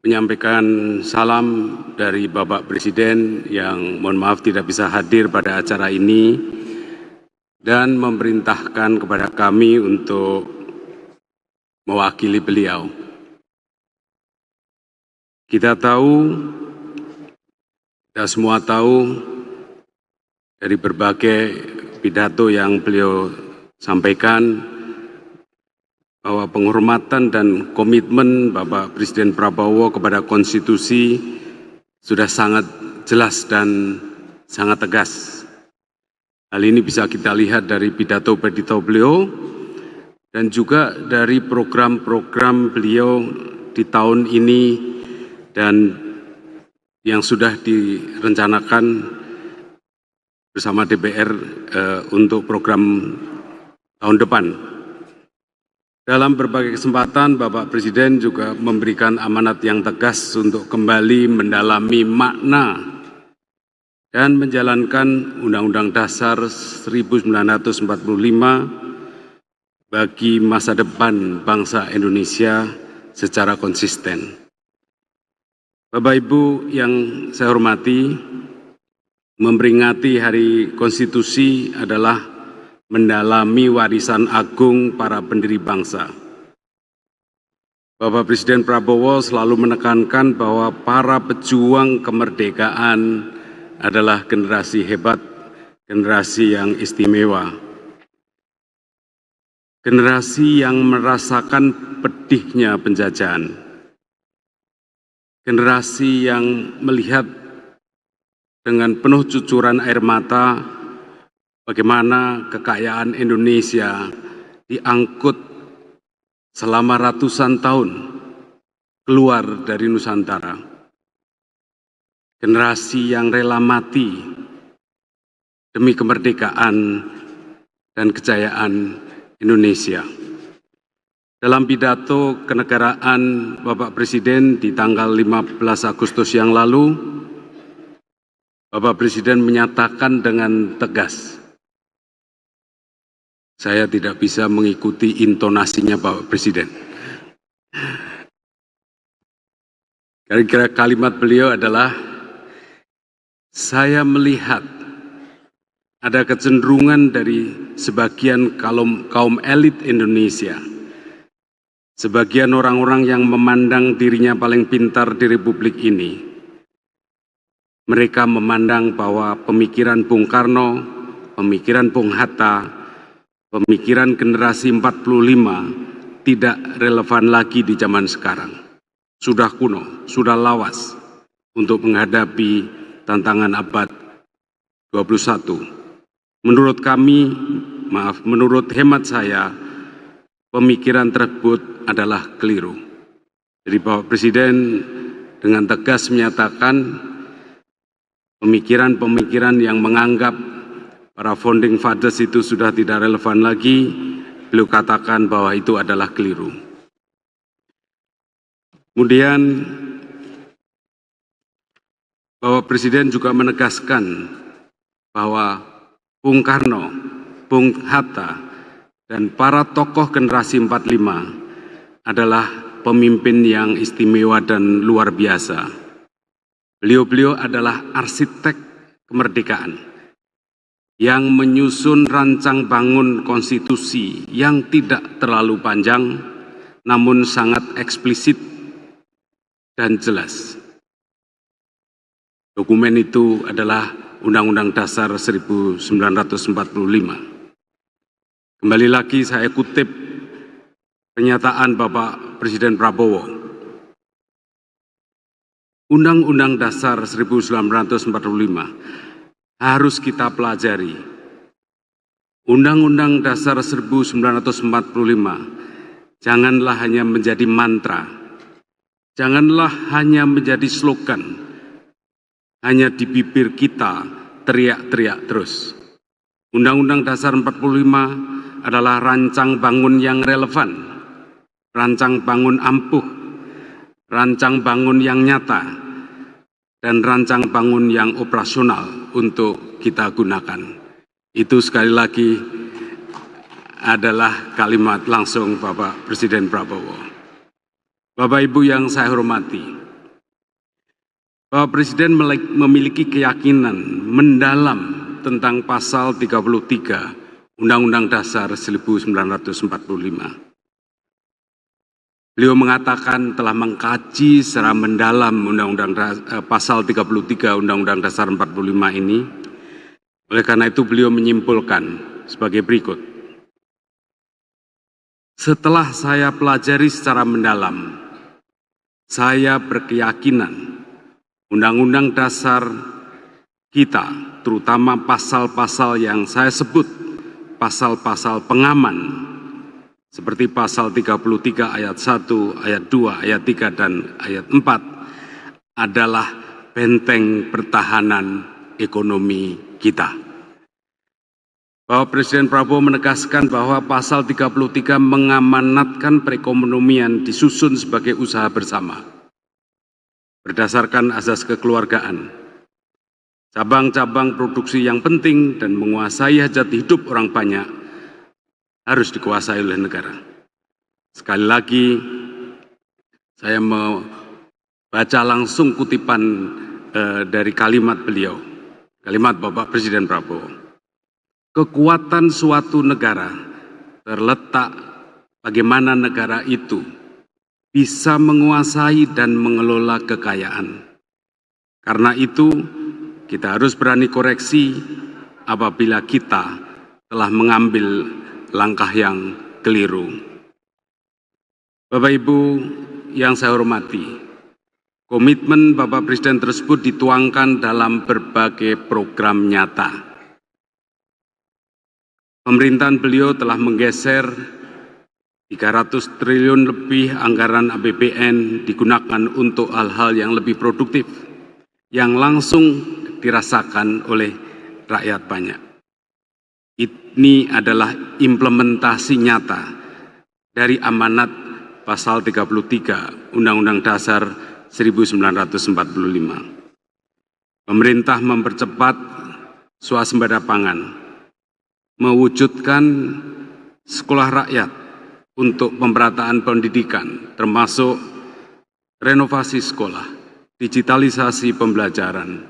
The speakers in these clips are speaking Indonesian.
menyampaikan salam dari Bapak Presiden yang mohon maaf tidak bisa hadir pada acara ini dan memerintahkan kepada kami untuk mewakili beliau. Kita semua tahu dari berbagai pidato yang beliau sampaikan bahwa penghormatan dan komitmen Bapak Presiden Prabowo kepada konstitusi sudah sangat jelas dan sangat tegas. Hal ini bisa kita lihat dari pidato-pidato beliau dan juga dari program-program beliau di tahun ini dan yang sudah direncanakan bersama DPR untuk program tahun depan. Dalam berbagai kesempatan, Bapak Presiden juga memberikan amanat yang tegas untuk kembali mendalami makna dan menjalankan Undang-Undang Dasar 1945 bagi masa depan bangsa Indonesia secara konsisten. Bapak Ibu yang saya hormati, memperingati Hari Konstitusi adalah mendalami warisan agung para pendiri bangsa. Bapak Presiden Prabowo selalu menekankan bahwa para pejuang kemerdekaan adalah generasi hebat, generasi yang istimewa. Generasi yang merasakan pedihnya penjajahan. Generasi yang melihat dengan penuh cucuran air mata bagaimana kekayaan Indonesia diangkut selama ratusan tahun keluar dari Nusantara. Generasi yang rela mati demi kemerdekaan dan kejayaan Indonesia. Dalam pidato kenegaraan Bapak Presiden di tanggal 15 Agustus yang lalu, Bapak Presiden menyatakan dengan tegas, saya tidak bisa mengikuti intonasinya Bapak Presiden. Kira-kira kalimat beliau adalah, saya melihat ada kecenderungan dari sebagian kaum elit Indonesia, sebagian orang-orang yang memandang dirinya paling pintar di Republik ini. Mereka memandang bahwa pemikiran Bung Karno, pemikiran Bung Hatta, pemikiran generasi 45 tidak relevan lagi di zaman sekarang. Sudah kuno, sudah lawas untuk menghadapi tantangan abad 21. Menurut hemat saya, pemikiran tersebut adalah keliru. Jadi Bapak Presiden dengan tegas menyatakan pemikiran-pemikiran yang menganggap para founding fathers itu sudah tidak relevan lagi, beliau katakan bahwa itu adalah keliru. Kemudian Bapak Presiden juga menegaskan bahwa Bung Karno, Bung Hatta, dan para tokoh generasi 45 adalah pemimpin yang istimewa dan luar biasa. Beliau-beliau adalah arsitek kemerdekaan yang menyusun rancang bangun konstitusi yang tidak terlalu panjang, namun sangat eksplisit dan jelas. Dokumen itu adalah Undang-Undang Dasar 1945. Kembali lagi saya kutip pernyataan Bapak Presiden Prabowo. Undang-Undang Dasar 1945 harus kita pelajari. Undang-Undang Dasar 1945 janganlah hanya menjadi mantra, janganlah hanya menjadi slogan, hanya di bibir kita teriak-teriak terus. Undang-Undang Dasar 45 adalah rancang bangun yang relevan, rancang bangun ampuh, rancang bangun yang nyata, dan rancang bangun yang operasional untuk kita gunakan. Itu sekali lagi adalah kalimat langsung Bapak Presiden Prabowo. Bapak Ibu yang saya hormati, Bapak Presiden memiliki keyakinan mendalam tentang pasal 33 Undang-Undang Dasar 1945. Beliau mengatakan telah mengkaji secara mendalam pasal 33 Undang-Undang Dasar 45 ini. Oleh karena itu beliau menyimpulkan sebagai berikut. Setelah saya pelajari secara mendalam, saya berkeyakinan Undang-Undang Dasar kita, terutama pasal-pasal yang saya sebut, pasal-pasal pengaman, seperti pasal 33 ayat 1, ayat 2, ayat 3, dan ayat 4, adalah benteng pertahanan ekonomi kita. Bapak Presiden Prabowo menegaskan bahwa pasal 33 mengamanatkan perekonomian disusun sebagai usaha bersama, berdasarkan azas kekeluargaan. Cabang-cabang produksi yang penting dan menguasai hajat hidup orang banyak harus dikuasai oleh negara. Sekali lagi, saya mau baca langsung kutipan dari kalimat beliau, kalimat Bapak Presiden Prabowo. Kekuatan suatu negara terletak bagaimana negara itu bisa menguasai dan mengelola kekayaan. Karena itu, kita harus berani koreksi apabila kita telah mengambil langkah yang keliru. Bapak Ibu yang saya hormati, komitmen Bapak Presiden tersebut dituangkan dalam berbagai program nyata. Pemerintahan beliau telah menggeser 300 triliun lebih anggaran APBN digunakan untuk hal-hal yang lebih produktif, yang langsung dirasakan oleh rakyat banyak. Ini adalah implementasi nyata dari amanat pasal 33 Undang-Undang Dasar 1945. Pemerintah mempercepat swasembada pangan, mewujudkan sekolah rakyat untuk pemerataan pendidikan, termasuk renovasi sekolah, digitalisasi pembelajaran,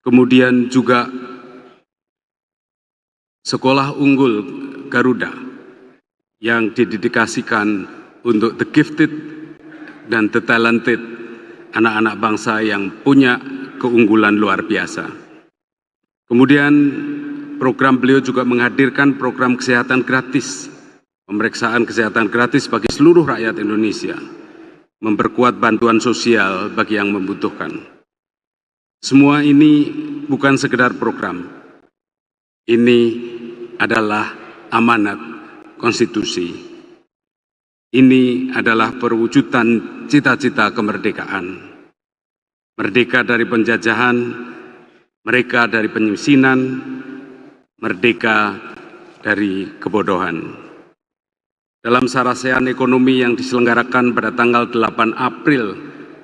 kemudian juga sekolah unggul Garuda yang didedikasikan untuk the gifted dan the talented, anak-anak bangsa yang punya keunggulan luar biasa. Kemudian program beliau juga menghadirkan program kesehatan gratis, pemeriksaan kesehatan gratis bagi seluruh rakyat Indonesia, memperkuat bantuan sosial bagi yang membutuhkan. Semua ini bukan sekedar program, ini adalah amanat konstitusi. Ini adalah perwujudan cita-cita kemerdekaan. Merdeka dari penjajahan, merdeka dari penyisinan, merdeka dari kebodohan. Dalam sarasehan ekonomi yang diselenggarakan pada tanggal 8 April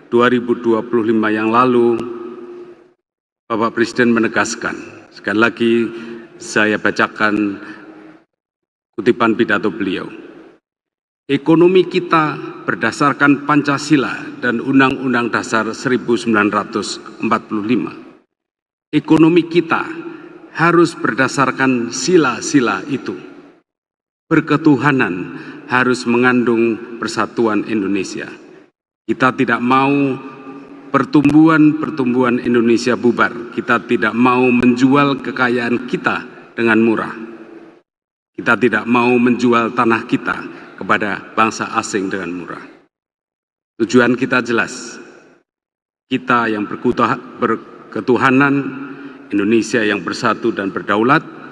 2025 yang lalu, Bapak Presiden menegaskan, sekali lagi saya bacakan kutipan pidato beliau. Ekonomi kita berdasarkan Pancasila dan Undang-Undang Dasar 1945. Ekonomi kita harus berdasarkan sila-sila itu. Berketuhanan harus mengandung persatuan Indonesia. Kita tidak mau pertumbuhan Indonesia bubar. Kita tidak mau menjual kekayaan kita dengan murah. Kita tidak mau menjual tanah kita kepada bangsa asing dengan murah. Tujuan kita jelas. Kita yang berketuhanan, Indonesia yang bersatu dan berdaulat,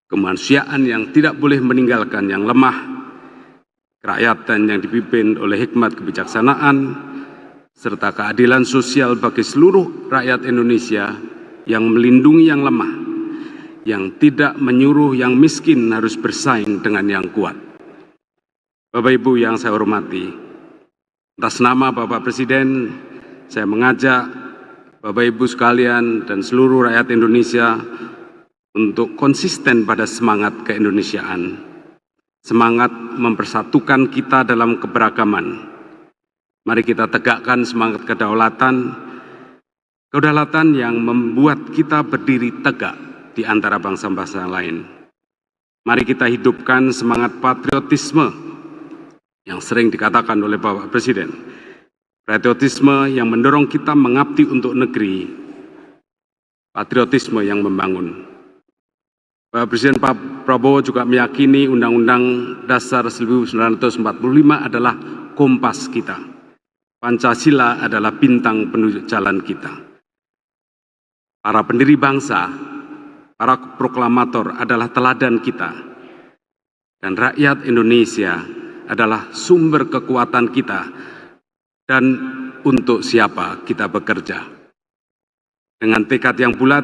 kemanusiaan yang tidak boleh meninggalkan yang lemah, kerakyatan yang dipimpin oleh hikmat kebijaksanaan, serta keadilan sosial bagi seluruh rakyat Indonesia yang melindungi yang lemah, yang tidak menyuruh yang miskin harus bersaing dengan yang kuat. Bapak Ibu yang saya hormati, atas nama Bapak Presiden, saya mengajak Bapak Ibu sekalian dan seluruh rakyat Indonesia untuk konsisten pada semangat keindonesiaan, semangat mempersatukan kita dalam keberagaman. Mari kita tegakkan semangat kedaulatan kedaulatan yang membuat kita berdiri tegak di antara bangsa-bangsa lain. Mari kita hidupkan semangat patriotisme yang sering dikatakan oleh Bapak Presiden. Patriotisme yang mendorong kita mengabdi untuk negeri, patriotisme yang membangun. Bapak Presiden Pak Prabowo juga meyakini Undang-Undang Dasar 1945 adalah kompas kita. Pancasila adalah bintang penunjuk jalan kita. Para pendiri bangsa, para proklamator adalah teladan kita. Dan rakyat Indonesia adalah sumber kekuatan kita dan untuk siapa kita bekerja. Dengan tekad yang bulat,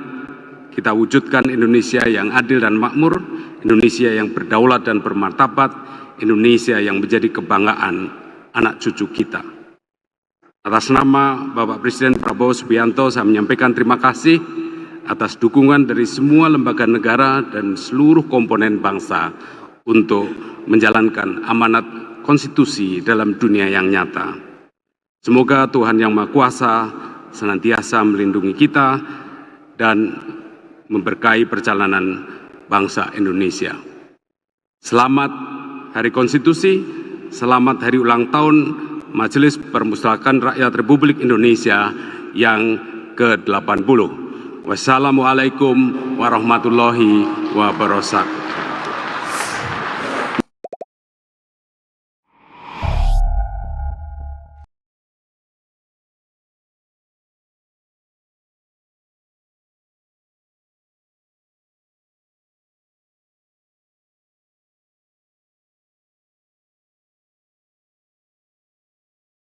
kita wujudkan Indonesia yang adil dan makmur, Indonesia yang berdaulat dan bermartabat, Indonesia yang menjadi kebanggaan anak cucu kita. Atas nama Bapak Presiden Prabowo Subianto, saya menyampaikan terima kasih atas dukungan dari semua lembaga negara dan seluruh komponen bangsa untuk menjalankan amanat konstitusi dalam dunia yang nyata. Semoga Tuhan Yang Maha Kuasa senantiasa melindungi kita dan memberkahi perjalanan bangsa Indonesia. Selamat Hari Konstitusi, selamat Hari Ulang Tahun Majelis Permusyawaratan Rakyat Republik Indonesia yang ke-80. Wassalamualaikum warahmatullahi wabarakatuh.